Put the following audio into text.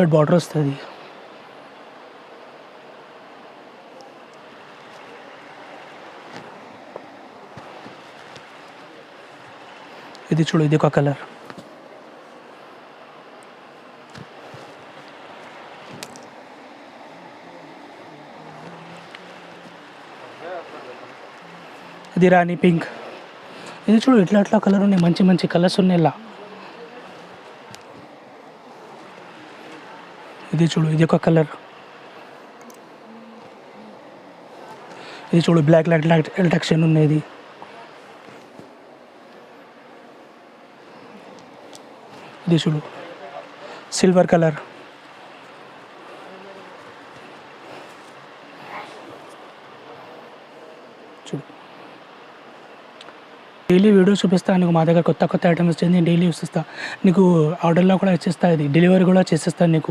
Border వస్తుంది. ఇది చూడు, ఇది ఒక కలర్. ఇది రాణి పింక్. ఇది చూడు, ఇట్లా కలర్ ఉన్నాయి, మంచి మంచి కలర్స్ ఉన్నాయి ఇలా. ఇది చూడు, ఇది ఒక కలర్. ఇది చూడు, బ్లాక్ ఎలక్ట్రిషన్ ఉన్నది. ఇది చూడు, సిల్వర్ కలర్. చూడు, డైలీ వీడియో చూపిస్తాను నీకు. మా దగ్గర కొత్త ఐటమ్స్ వచ్చింది, డైలీ చూపిస్తా నీకు. ఆర్డర్లో కూడా ఇచ్చేస్తా, ఇది డెలివరీ కూడా చేసేస్తాను నీకు.